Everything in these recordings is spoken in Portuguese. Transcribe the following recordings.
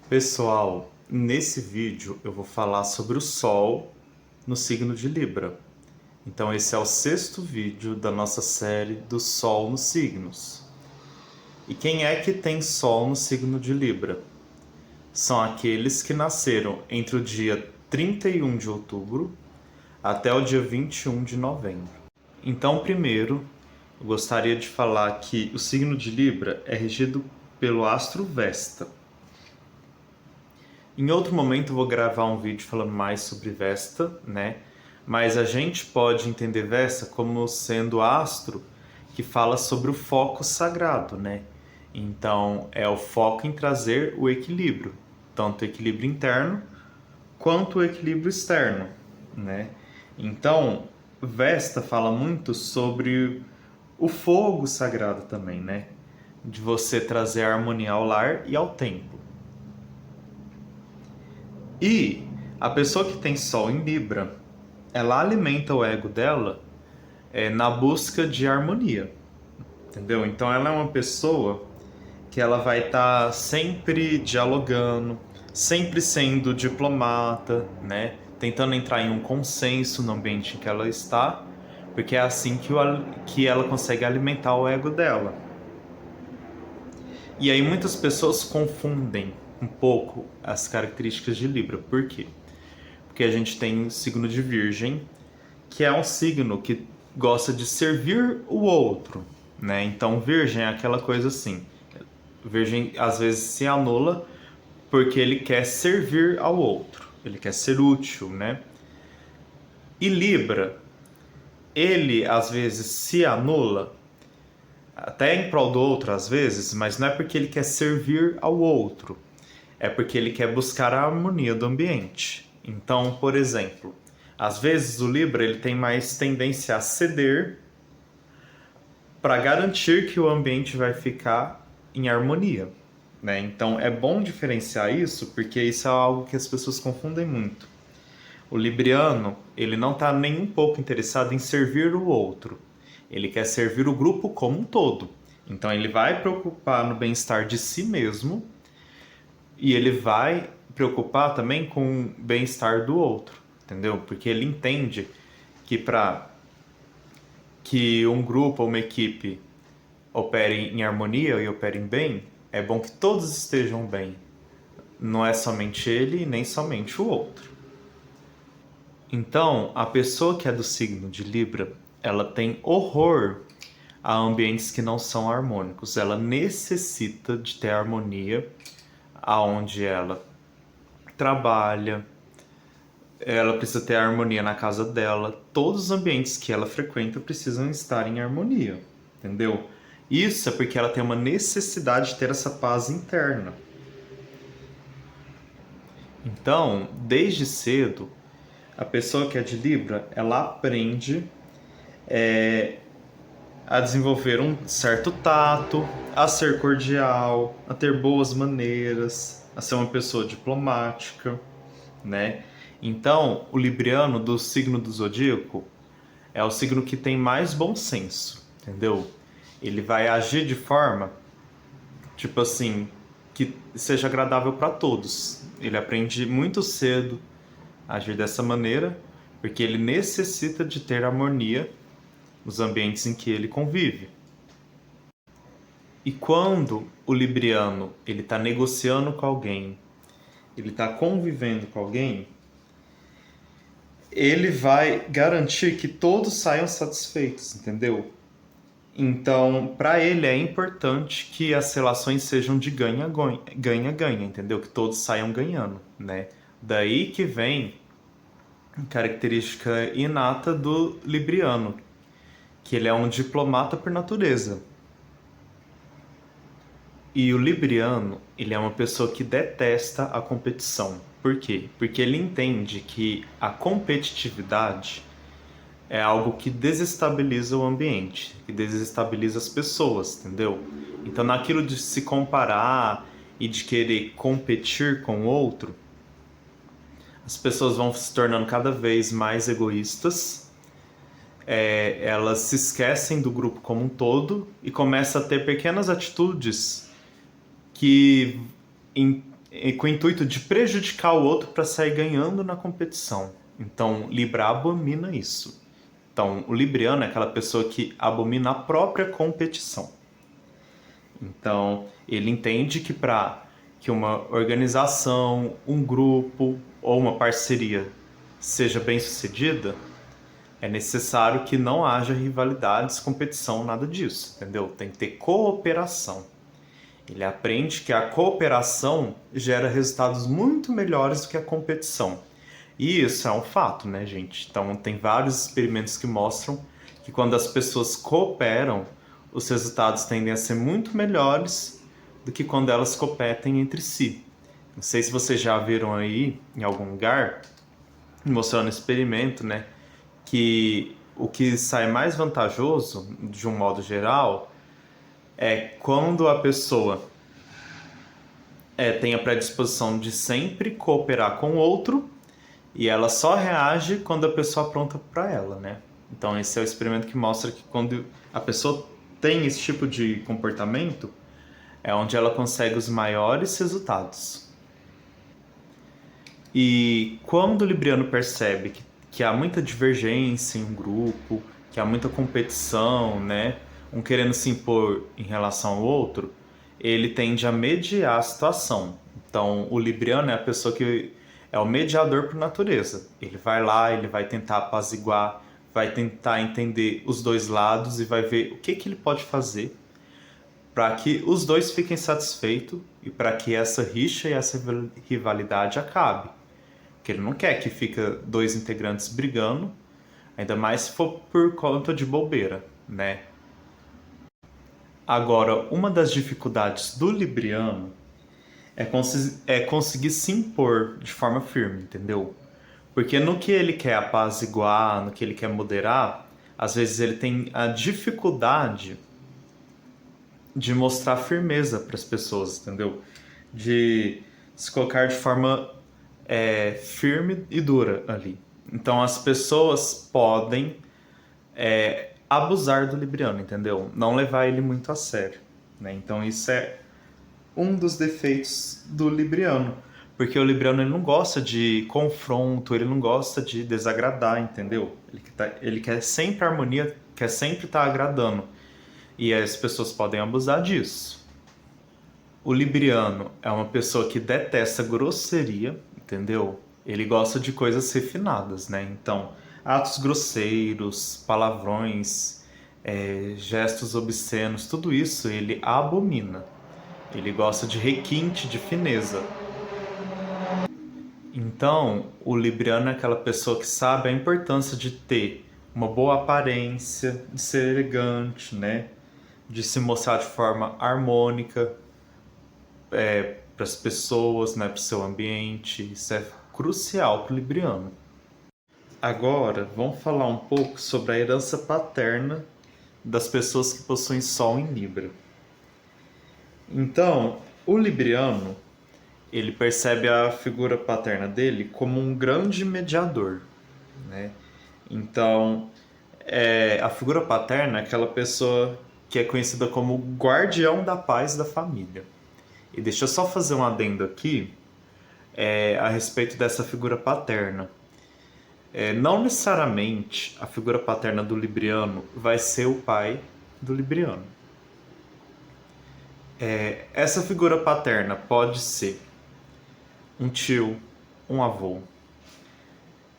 Pessoal, nesse vídeo eu vou falar sobre o Sol no signo de Libra. Então esse é o sexto vídeo da nossa série do Sol nos signos. E quem é que tem Sol no signo de Libra? São aqueles que nasceram entre o dia 31 de outubro até o dia 21 de novembro. Então, primeiro, eu gostaria de falar que o signo de Libra é regido pelo astro Vesta. Em outro momento eu vou gravar um vídeo falando mais sobre Vesta, né? Mas a gente pode entender Vesta como sendo astro que fala sobre o foco sagrado, né? Então é o foco em trazer o equilíbrio, tanto o equilíbrio interno quanto o equilíbrio externo, né? Então Vesta fala muito sobre o fogo sagrado também, né? De você trazer a harmonia ao lar e ao templo. E a pessoa que tem Sol em Libra, ela alimenta o ego dela na busca de harmonia, entendeu? Então ela é uma pessoa que ela vai estar sempre dialogando, sempre sendo diplomata, né? Tentando entrar em um consenso no ambiente em que ela está, porque é assim que ela consegue alimentar o ego dela. E aí muitas pessoas confundem um pouco as características de Libra. Por quê? Porque a gente tem o signo de Virgem, que é um signo que gosta de servir o outro, né? Então, Virgem é aquela coisa assim. Virgem às vezes se anula porque ele quer servir ao outro, ele quer ser útil, né? E Libra, ele às vezes se anula até em prol do outro às vezes, mas não é porque ele quer servir ao outro, é porque ele quer buscar a harmonia do ambiente. Então, por exemplo, às vezes o Libra ele tem mais tendência a ceder para garantir que o ambiente vai ficar em harmonia, né? Então é bom diferenciar isso porque isso é algo que as pessoas confundem muito. O libriano, ele não está nem um pouco interessado em servir o outro. Ele quer servir o grupo como um todo. Então ele vai preocupar no bem-estar de si mesmo e ele vai preocupar também com o bem-estar do outro, entendeu? Porque ele entende que para que um grupo ou uma equipe operem em harmonia e operem bem, é bom que todos estejam bem. Não é somente ele e nem somente o outro. Então, a pessoa que é do signo de Libra, ela tem horror a ambientes que não são harmônicos. Ela necessita de ter harmonia aonde ela trabalha, ela precisa ter harmonia na casa dela. Todos os ambientes que ela frequenta precisam estar em harmonia, entendeu? Isso é porque ela tem uma necessidade de ter essa paz interna. Então, desde cedo, a pessoa que é de Libra, ela aprende a desenvolver um certo tato, a ser cordial, a ter boas maneiras, a ser uma pessoa diplomática, né? Então, o libriano do signo do zodíaco é o signo que tem mais bom senso, entendeu? Ele vai agir de forma, tipo assim, que seja agradável para todos. Ele aprende muito cedo a agir dessa maneira, porque ele necessita de ter harmonia nos ambientes em que ele convive. E quando o libriano ele está negociando com alguém, ele está convivendo com alguém, ele vai garantir que todos saiam satisfeitos, entendeu? Então, para ele é importante que as relações sejam de ganha-ganha, entendeu? Que todos saiam ganhando, né? Daí que vem a característica inata do libriano, que ele é um diplomata por natureza. E o libriano, ele é uma pessoa que detesta a competição. Por quê? Porque ele entende que a competitividade é algo que desestabiliza o ambiente, que desestabiliza as pessoas, entendeu? Então, naquilo de se comparar e de querer competir com o outro, as pessoas vão se tornando cada vez mais egoístas, elas se esquecem do grupo como um todo e começam a ter pequenas atitudes que com o intuito de prejudicar o outro para sair ganhando na competição. Então, Libra abomina isso. Então, o libriano é aquela pessoa que abomina a própria competição. Então, ele entende que para que uma organização, um grupo ou uma parceria seja bem sucedida, é necessário que não haja rivalidades, competição, nada disso, entendeu? Tem que ter cooperação. Ele aprende que a cooperação gera resultados muito melhores do que a competição. E isso é um fato, né, gente? Então, tem vários experimentos que mostram que quando as pessoas cooperam, os resultados tendem a ser muito melhores do que quando elas competem entre si. Não sei se vocês já viram aí em algum lugar mostrando experimento, né, que o que sai mais vantajoso, de um modo geral, é quando a pessoa tem a predisposição de sempre cooperar com o outro e ela só reage quando a pessoa apronta para ela, né? Então esse é o experimento que mostra que quando a pessoa tem esse tipo de comportamento, é onde ela consegue os maiores resultados. E quando o libriano percebe que há muita divergência em um grupo, que há muita competição, né? Um querendo se impor em relação ao outro, ele tende a mediar a situação. Então, o libriano é a pessoa que é o mediador por natureza. Ele vai lá, ele vai tentar apaziguar, vai tentar entender os dois lados e vai ver o que ele pode fazer para que os dois fiquem satisfeitos e para que essa rixa e essa rivalidade acabe. Porque ele não quer que fique dois integrantes brigando, ainda mais se for por conta de bobeira, né? Agora, uma das dificuldades do libriano é conseguir se impor de forma firme, entendeu? Porque no que ele quer apaziguar, no que ele quer moderar, às vezes ele tem a dificuldade de mostrar firmeza para as pessoas, entendeu? De se colocar de forma firme e dura ali. Então as pessoas podem abusar do libriano, entendeu? Não levar ele muito a sério, né? Então isso é um dos defeitos do libriano, porque o libriano ele não gosta de confronto, ele não gosta de desagradar, entendeu? Ele quer sempre harmonia, quer sempre estar agradando, e as pessoas podem abusar disso. O libriano é uma pessoa que detesta grosseria, entendeu? Ele gosta de coisas refinadas, né? Então, atos grosseiros, palavrões, gestos obscenos, tudo isso ele abomina. Ele gosta de requinte, de fineza. Então, o libriano é aquela pessoa que sabe a importância de ter uma boa aparência, de ser elegante, né? De se mostrar de forma harmônica para as pessoas, né? Para o seu ambiente. Isso é crucial para o libriano. Agora, vamos falar um pouco sobre a herança paterna das pessoas que possuem Sol em Libra. Então, o libriano, ele percebe a figura paterna dele como um grande mediador, né? Então, a figura paterna é aquela pessoa que é conhecida como o guardião da paz da família. E deixa eu só fazer um adendo aqui a respeito dessa figura paterna. Não necessariamente a figura paterna do libriano vai ser o pai do libriano. Essa figura paterna pode ser um tio, um avô,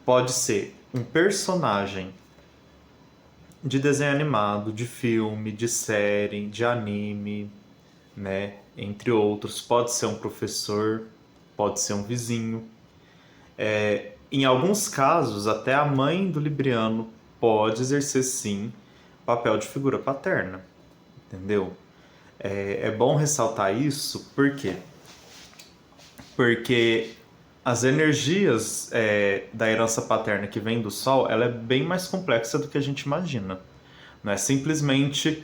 pode ser um personagem de desenho animado, de filme, de série, de anime, né? Entre outros. Pode ser um professor, pode ser um vizinho. Em alguns casos, até a mãe do libriano pode exercer, sim, papel de figura paterna, entendeu? É bom ressaltar isso, por quê? Porque as energias da herança paterna que vem do Sol, ela é bem mais complexa do que a gente imagina. Não é simplesmente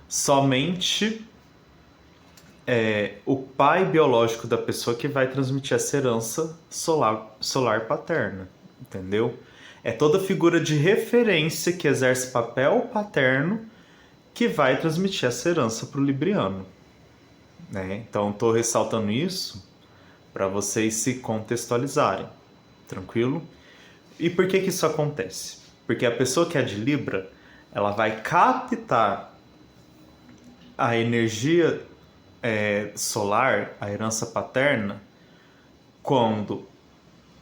somente o pai biológico da pessoa que vai transmitir essa herança solar paterna, entendeu? É toda figura de referência que exerce papel paterno que vai transmitir essa herança para o libriano, né? Então, estou ressaltando isso para vocês se contextualizarem, tranquilo? E por que que isso acontece? Porque a pessoa que é de Libra, ela vai captar a energia solar, a herança paterna, quando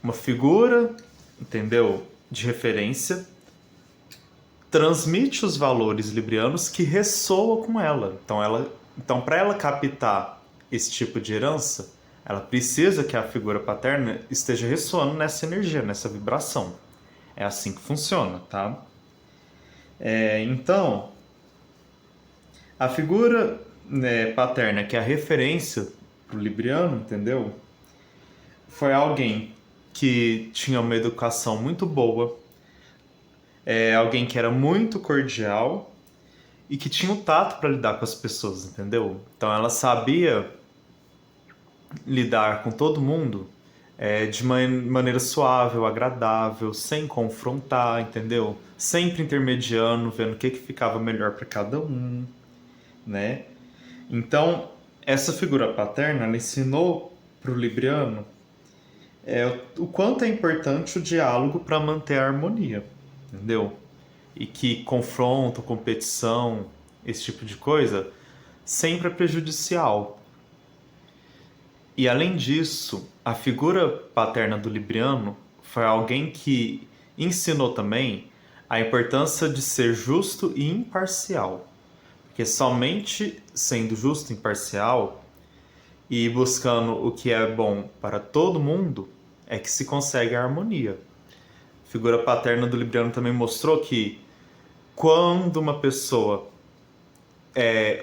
uma figura, entendeu, de referência transmite os valores librianos que ressoam com ela. Então para ela captar esse tipo de herança, ela precisa que a figura paterna esteja ressoando nessa energia, nessa vibração. É assim que funciona, tá? Então, a figura, né, paterna, que é a referência pro libriano, entendeu? Foi alguém que tinha uma educação muito boa, alguém que era muito cordial e que tinha o tato para lidar com as pessoas, entendeu? Então ela sabia lidar com todo mundo de maneira suave, agradável, sem confrontar, entendeu? Sempre intermediando, vendo o que ficava melhor para cada um, né? Então, essa figura paterna, ela ensinou para o libriano o quanto é importante o diálogo para manter a harmonia, entendeu? E que confronto, competição, esse tipo de coisa, sempre é prejudicial. E além disso, a figura paterna do libriano foi alguém que ensinou também a importância de ser justo e imparcial. Porque somente sendo justo e imparcial e buscando o que é bom para todo mundo é que se consegue a harmonia. A figura paterna do libriano também mostrou que quando uma pessoa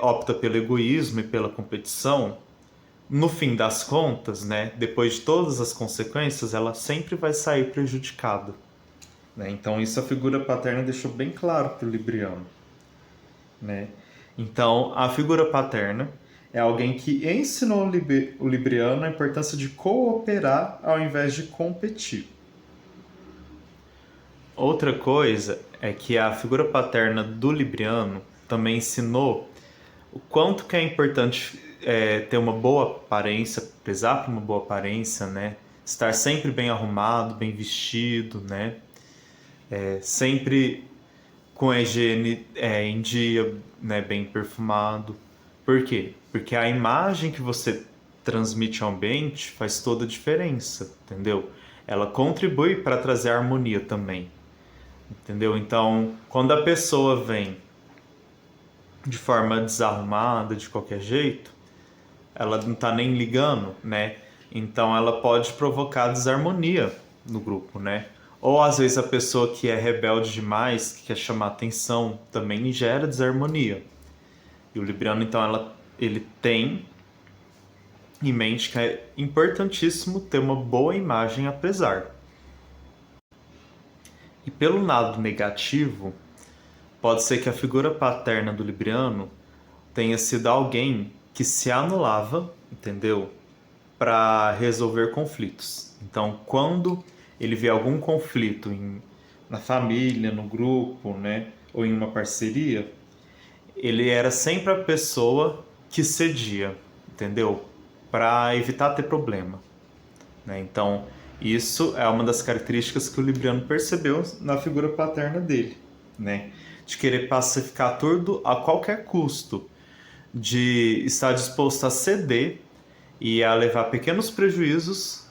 opta pelo egoísmo e pela competição, no fim das contas, né, depois de todas as consequências, ela sempre vai sair prejudicada, né? Então isso a figura paterna deixou bem claro para o libriano, né? Então a figura paterna é alguém que ensinou o libriano a importância de cooperar ao invés de competir. Outra coisa é que a figura paterna do libriano também ensinou o quanto que é importante ter uma boa aparência, prezar por uma boa aparência, né? Estar sempre bem arrumado, bem vestido, né? Sempre com a higiene em dia, né? Bem perfumado. Por quê? Porque a imagem que você transmite ao ambiente faz toda a diferença, entendeu? Ela contribui para trazer harmonia também, entendeu? Então, quando a pessoa vem de forma desarrumada, de qualquer jeito, ela não tá nem ligando, né? Então ela pode provocar desarmonia no grupo, né? Ou às vezes a pessoa que é rebelde demais, que quer chamar atenção, também gera desarmonia. E o libriano, então, ele tem em mente que é importantíssimo ter uma boa imagem apesar. E pelo lado negativo, pode ser que a figura paterna do libriano tenha sido alguém que se anulava, entendeu? Para resolver conflitos. Então, quando ele vê algum conflito na família, no grupo, né, ou em uma parceria, ele era sempre a pessoa que cedia, entendeu? Para evitar ter problema, né? Então, isso é uma das características que o libriano percebeu na figura paterna dele, né? De querer pacificar tudo a qualquer custo, de estar disposto a ceder e a levar pequenos prejuízos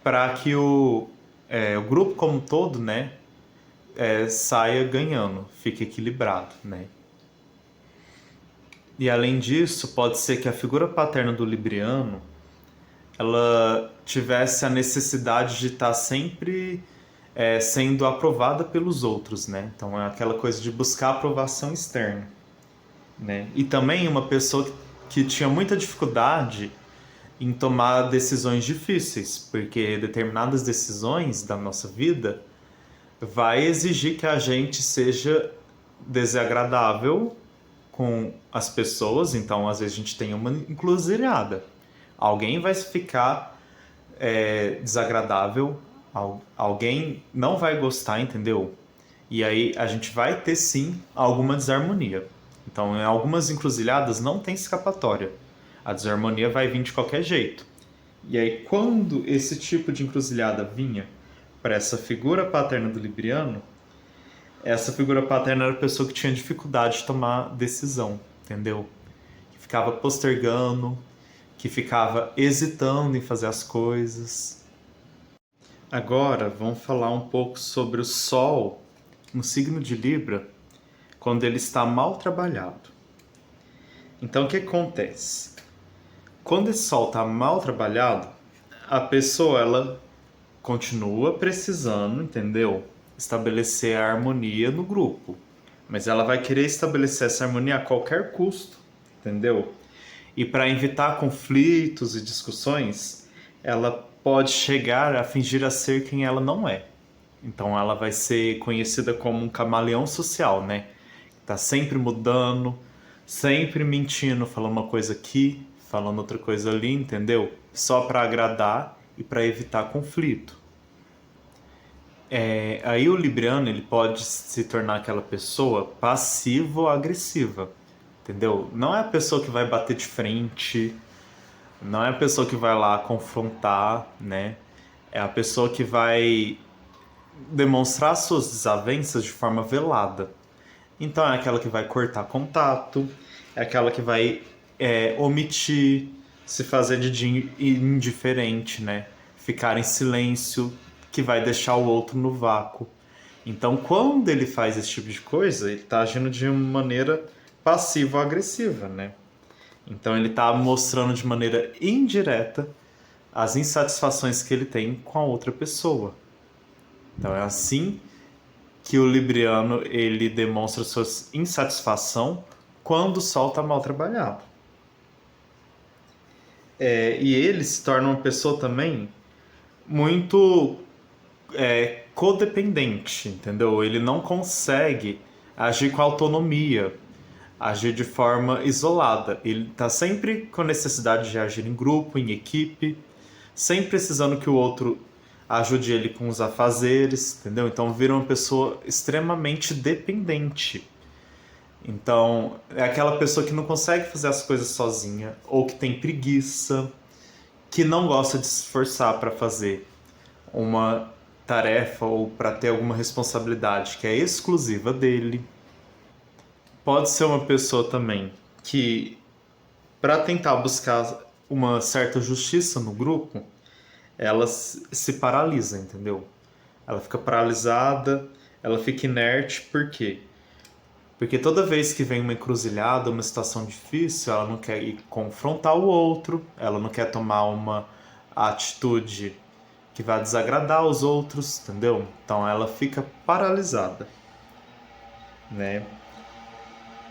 para que o grupo como um todo, né, saia ganhando, fique equilibrado, né? E além disso, pode ser que a figura paterna do libriano ela tivesse a necessidade de estar sempre sendo aprovada pelos outros, né? Então é aquela coisa de buscar aprovação externa, né? E também uma pessoa que tinha muita dificuldade em tomar decisões difíceis, porque determinadas decisões da nossa vida vai exigir que a gente seja desagradável com as pessoas, então às vezes a gente tem uma encruzilhada. Alguém vai ficar desagradável, alguém não vai gostar, entendeu? E aí a gente vai ter sim alguma desarmonia. Então, em algumas encruzilhadas não tem escapatória. A desarmonia vai vir de qualquer jeito. E aí, quando esse tipo de encruzilhada vinha para essa figura paterna do Libriano, essa figura paterna era a pessoa que tinha dificuldade de tomar decisão, entendeu? Que ficava postergando, que ficava hesitando em fazer as coisas. Agora, vamos falar um pouco sobre o Sol no signo de Libra, quando ele está mal trabalhado. Então, o que acontece? Quando esse Sol está mal trabalhado, a pessoa ela continua precisando, entendeu? Estabelecer a harmonia no grupo. Mas ela vai querer estabelecer essa harmonia a qualquer custo, entendeu? E para evitar conflitos e discussões, ela pode chegar a fingir a ser quem ela não é. Então ela vai ser conhecida como um camaleão social, né? Tá sempre mudando, sempre mentindo, falando uma coisa aqui, falando outra coisa ali, entendeu? Só para agradar e para evitar conflito. Aí o libriano ele pode se tornar aquela pessoa passivo-agressiva, entendeu? Não é a pessoa que vai bater de frente, não é a pessoa que vai lá confrontar, né? É a pessoa que vai demonstrar suas desavenças de forma velada. Então é aquela que vai cortar contato, é aquela que vai omitir, se fazer de indiferente, né? Ficar em silêncio, que vai deixar o outro no vácuo. Então, quando ele faz esse tipo de coisa, ele está agindo de uma maneira passivo-agressiva, né? Então, ele está mostrando de maneira indireta as insatisfações que ele tem com a outra pessoa. Então, é assim que o libriano ele demonstra sua insatisfação quando o sol está mal trabalhado. E ele se torna uma pessoa também muito codependente, entendeu? Ele não consegue agir com autonomia, agir de forma isolada. Ele está sempre com necessidade de agir em grupo, em equipe, sempre precisando que o outro ajude ele com os afazeres, entendeu? Então vira uma pessoa extremamente dependente. Então é aquela pessoa que não consegue fazer as coisas sozinha, ou que tem preguiça, que não gosta de se esforçar para fazer uma tarefa ou para ter alguma responsabilidade que é exclusiva dele. Pode ser uma pessoa também que, para tentar buscar uma certa justiça no grupo, ela se paralisa, entendeu? Ela fica paralisada, ela fica inerte, por quê? Porque toda vez que vem uma encruzilhada, uma situação difícil, ela não quer ir confrontar o outro, ela não quer tomar uma atitude que vai desagradar os outros, entendeu? Então ela fica paralisada, né?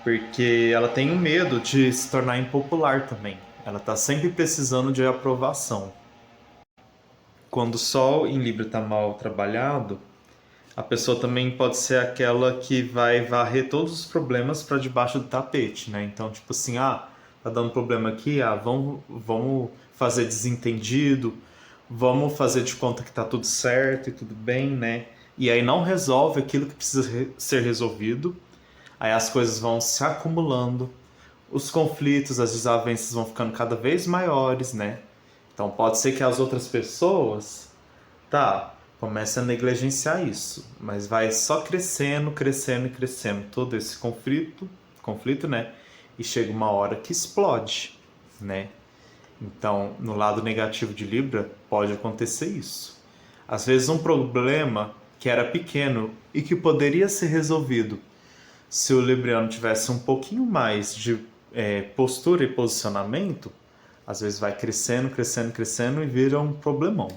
Porque ela tem um medo de se tornar impopular também. Ela tá sempre precisando de aprovação. Quando o Sol em Libra está mal trabalhado, a pessoa também pode ser aquela que vai varrer todos os problemas para debaixo do tapete, né? Então, tipo assim, tá dando problema aqui, vamos fazer desentendido, vamos fazer de conta que tá tudo certo e tudo bem, né? E aí não resolve aquilo que precisa ser resolvido, aí as coisas vão se acumulando, os conflitos, as desavenças vão ficando cada vez maiores, né? Então pode ser que as outras pessoas, comece a negligenciar isso, mas vai só crescendo, crescendo e crescendo todo esse conflito, né? E chega uma hora que explode, né? Então, no lado negativo de Libra, pode acontecer isso. Às vezes um problema que era pequeno e que poderia ser resolvido se o libriano tivesse um pouquinho mais de postura e posicionamento, às vezes vai crescendo, crescendo, crescendo e vira um problemão.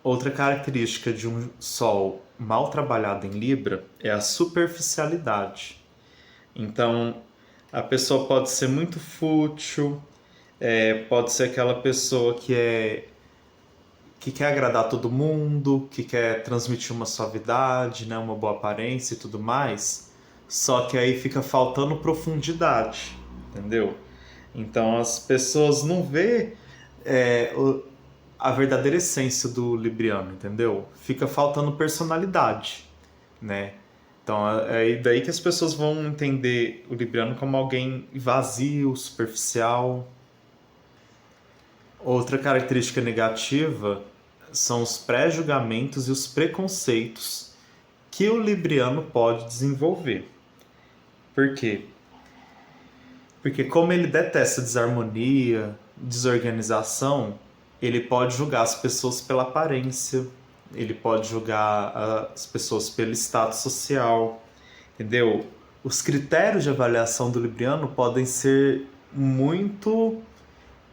Outra característica de um Sol mal trabalhado em Libra é a superficialidade. Então, a pessoa pode ser muito fútil, pode ser aquela pessoa que quer agradar todo mundo, que quer transmitir uma suavidade, né, uma boa aparência e tudo mais, só que aí fica faltando profundidade, entendeu? Então as pessoas não vê a verdadeira essência do libriano, entendeu? Fica faltando personalidade, né? Então é daí que as pessoas vão entender o libriano como alguém vazio, superficial. Outra característica negativa são os pré-julgamentos e os preconceitos que o libriano pode desenvolver. Por quê? Porque como ele detesta desarmonia, desorganização, ele pode julgar as pessoas pela aparência, ele pode julgar as pessoas pelo status social, entendeu? Os critérios de avaliação do libriano podem ser muito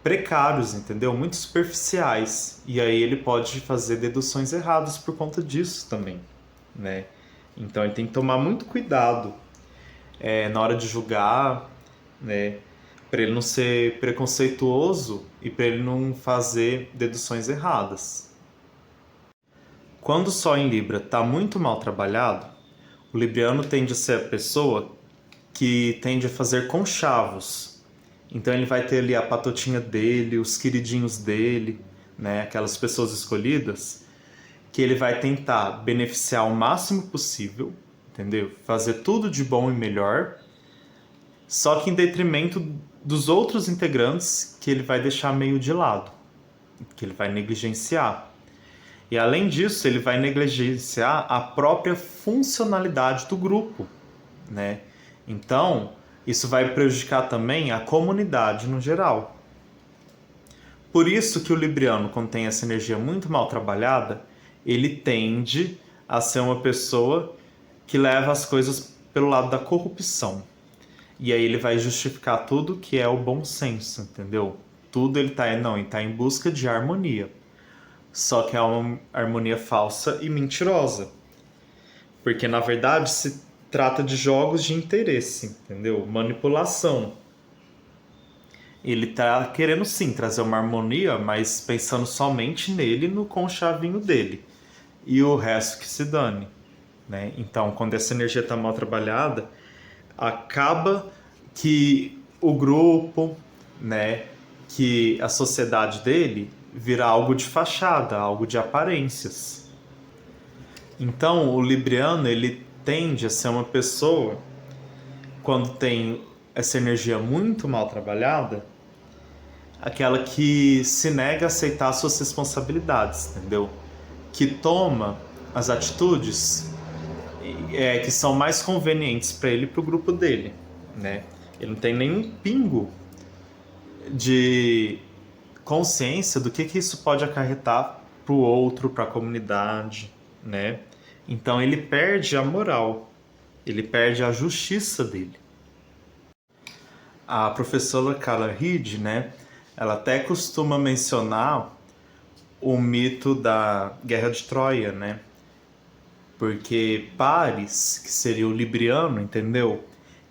precários, entendeu? Muito superficiais. E aí ele pode fazer deduções erradas por conta disso também, né? Então ele tem que tomar muito cuidado na hora de julgar, né? Para ele não ser preconceituoso e para ele não fazer deduções erradas. Quando o Sol em Libra está muito mal trabalhado, o libriano tende a ser a pessoa que tende a fazer conchavos. Então ele vai ter ali a patotinha dele, os queridinhos dele, né? Aquelas pessoas escolhidas, que ele vai tentar beneficiar o máximo possível, entendeu? Fazer tudo de bom e melhor, só que em detrimento dos outros integrantes que ele vai deixar meio de lado, que ele vai negligenciar. E além disso, ele vai negligenciar a própria funcionalidade do grupo, né? Então, isso vai prejudicar também a comunidade no geral. Por isso que o libriano, quando tem essa energia muito mal trabalhada, ele tende a ser uma pessoa que leva as coisas pelo lado da corrupção. E aí ele vai justificar tudo que é o bom senso, entendeu? Tudo ele tá em busca de harmonia. Só que é uma harmonia falsa e mentirosa. Porque na verdade se trata de jogos de interesse, entendeu? Manipulação. Ele tá querendo sim trazer uma harmonia, mas pensando somente nele, no conchavinho dele. E o resto que se dane, né? Então, quando essa energia tá mal trabalhada, acaba que o grupo, né, que a sociedade dele vira algo de fachada, algo de aparências. Então, o libriano, ele tende a ser uma pessoa, quando tem essa energia muito mal trabalhada, aquela que se nega a aceitar suas responsabilidades, entendeu? Que toma as atitudes que são mais convenientes para ele e para o grupo dele, né? Ele não tem nenhum pingo de consciência do que isso pode acarretar para o outro, para a comunidade, né? Então ele perde a moral, ele perde a justiça dele. A professora Carla Reed, né? Ela até costuma mencionar o mito da Guerra de Troia, né? Porque Paris, que seria o libriano, entendeu?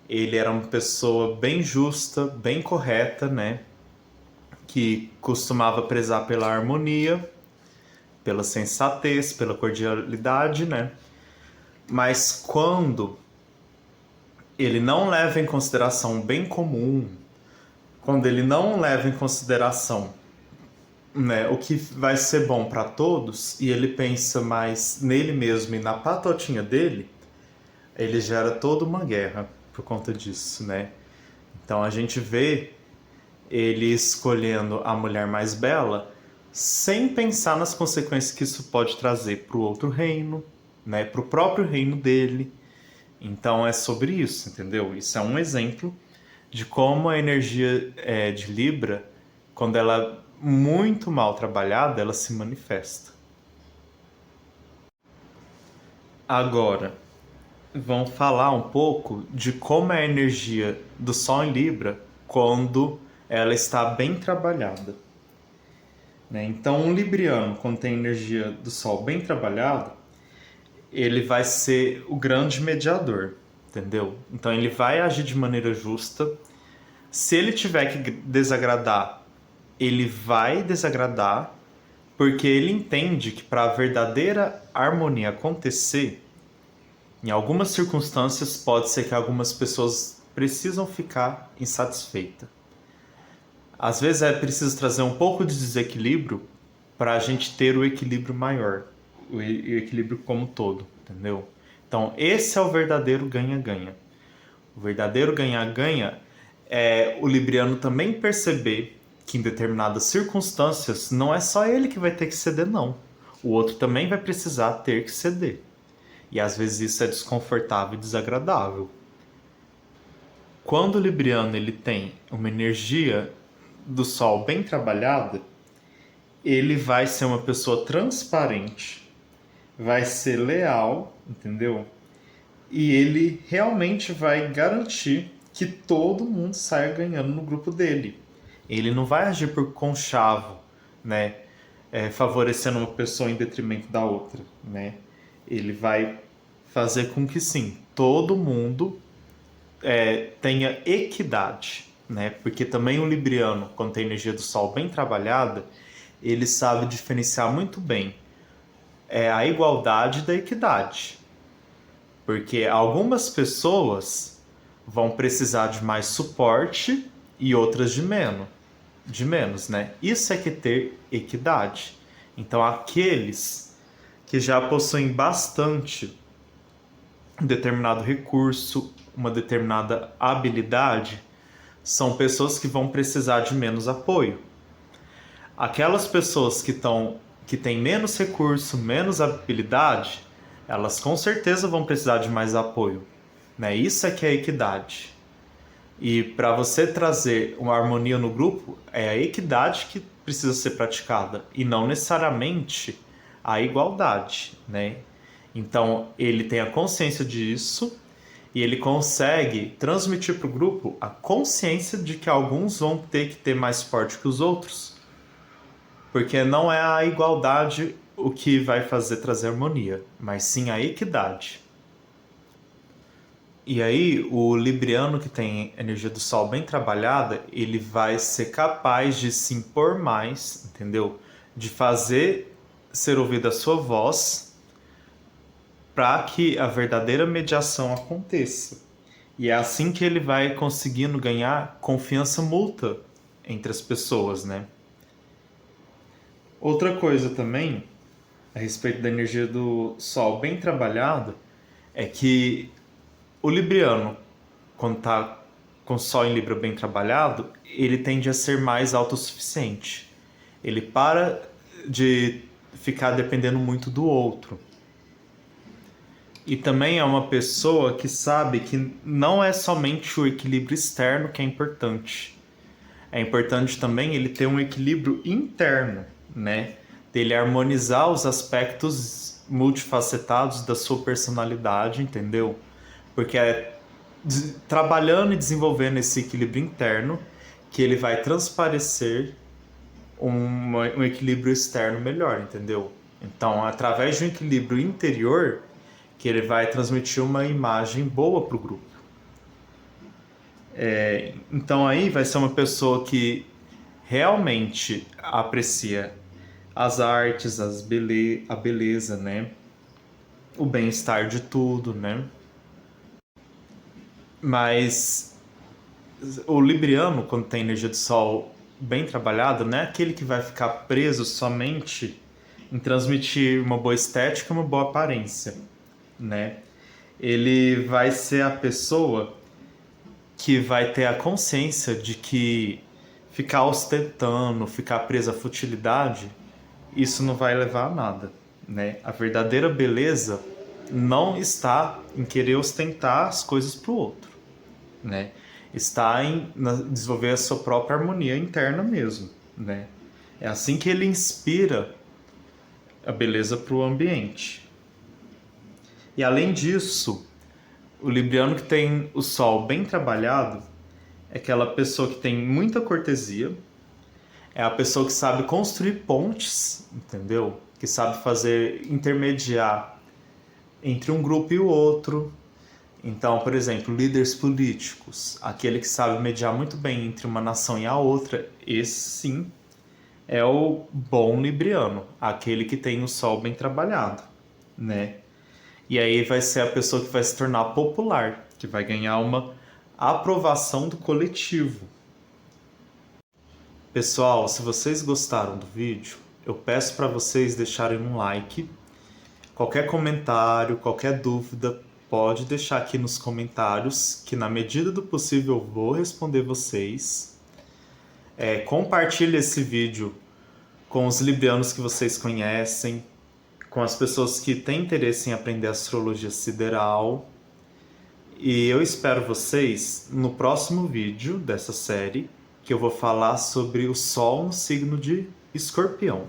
Ele era uma pessoa bem justa, bem correta, né? Que costumava prezar pela harmonia, pela sensatez, pela cordialidade, né? Mas quando ele não leva em consideração o bem comum, quando ele não leva em consideração, né, o que vai ser bom para todos, e ele pensa mais nele mesmo e na patotinha dele, ele gera toda uma guerra por conta disso, né? Então a gente vê ele escolhendo a mulher mais bela sem pensar nas consequências que isso pode trazer para o outro reino, né? Para o próprio reino dele. Então é sobre isso, entendeu? Isso é um exemplo de como a energia de Libra, quando ela é muito mal trabalhada, ela se manifesta. Agora, vamos falar um pouco de como é a energia do Sol em Libra quando ela está bem trabalhada, né? Então, um libriano, quando tem energia do Sol bem trabalhada, ele vai ser o grande mediador, entendeu? Então, ele vai agir de maneira justa. Se ele tiver que desagradar, ele vai desagradar, porque ele entende que para a verdadeira harmonia acontecer, em algumas circunstâncias pode ser que algumas pessoas precisam ficar insatisfeitas. Às vezes é preciso trazer um pouco de desequilíbrio para a gente ter o equilíbrio maior, o equilíbrio como um todo, entendeu? Então esse é o verdadeiro ganha-ganha. O verdadeiro ganha-ganha é o libriano também perceber que em determinadas circunstâncias não é só ele que vai ter que ceder, não. O outro também vai precisar ter que ceder. E às vezes isso é desconfortável e desagradável. Quando o libriano ele tem uma energia do Sol bem trabalhada, ele vai ser uma pessoa transparente, vai ser leal, entendeu? E ele realmente vai garantir que todo mundo saia ganhando no grupo dele. Ele não vai agir por conchavo, né? Favorecendo uma pessoa em detrimento da outra, né? Ele vai fazer com que sim, todo mundo tenha equidade, né? Porque também o libriano, quando tem energia do Sol bem trabalhada, ele sabe diferenciar muito bem a igualdade da equidade. Porque algumas pessoas vão precisar de mais suporte e outras de menos, né? Isso é que ter equidade. Então, aqueles que já possuem bastante um determinado recurso, uma determinada habilidade, são pessoas que vão precisar de menos apoio. Aquelas pessoas que têm menos recurso, menos habilidade, elas com certeza vão precisar de mais apoio, né? Isso é que é equidade. E para você trazer uma harmonia no grupo, é a equidade que precisa ser praticada e não necessariamente a igualdade, né? Então ele tem a consciência disso e ele consegue transmitir para o grupo a consciência de que alguns vão ter que ter mais suporte que os outros. Porque não é a igualdade o que vai trazer harmonia, mas sim a equidade. E aí, o libriano que tem energia do Sol bem trabalhada, ele vai ser capaz de se impor mais, entendeu? De fazer ser ouvida a sua voz para que a verdadeira mediação aconteça. E é assim que ele vai conseguindo ganhar confiança mútua entre as pessoas, né? Outra coisa também, a respeito da energia do Sol bem trabalhada, é que o libriano, quando está com o Sol em Libra bem trabalhado, ele tende a ser mais autossuficiente. Ele para de ficar dependendo muito do outro. E também é uma pessoa que sabe que não é somente o equilíbrio externo que é importante. É importante também ele ter um equilíbrio interno, né? Dele harmonizar os aspectos multifacetados da sua personalidade, entendeu? Porque é trabalhando e desenvolvendo esse equilíbrio interno que ele vai transparecer um equilíbrio externo melhor, entendeu? Então, através de um equilíbrio interior, que ele vai transmitir uma imagem boa para o grupo. Então aí vai ser uma pessoa que realmente aprecia as artes, a beleza, né? O bem-estar de tudo, né? Mas o libriano, quando tem energia do Sol bem trabalhada, não é aquele que vai ficar preso somente em transmitir uma boa estética e uma boa aparência, né? Ele vai ser a pessoa que vai ter a consciência de que ficar ostentando, ficar preso à futilidade, isso não vai levar a nada, né? A verdadeira beleza não está em querer ostentar as coisas para o outro, né? Está em desenvolver a sua própria harmonia interna mesmo, né? É assim que ele inspira a beleza para o ambiente. E além disso, o libriano que tem o Sol bem trabalhado é aquela pessoa que tem muita cortesia, é a pessoa que sabe construir pontes, entendeu? Que sabe intermediar entre um grupo e o outro. Então, por exemplo, líderes políticos, aquele que sabe mediar muito bem entre uma nação e a outra, esse sim é o bom libriano, aquele que tem o Sol bem trabalhado, né? E aí vai ser a pessoa que vai se tornar popular, que vai ganhar uma aprovação do coletivo. Pessoal, se vocês gostaram do vídeo, eu peço para vocês deixarem um like. Qualquer comentário, qualquer dúvida, pode deixar aqui nos comentários, que na medida do possível eu vou responder vocês. Compartilhe esse vídeo com os librianos que vocês conhecem, com as pessoas que têm interesse em aprender astrologia sideral. E eu espero vocês no próximo vídeo dessa série, que eu vou falar sobre o Sol no signo de Escorpião.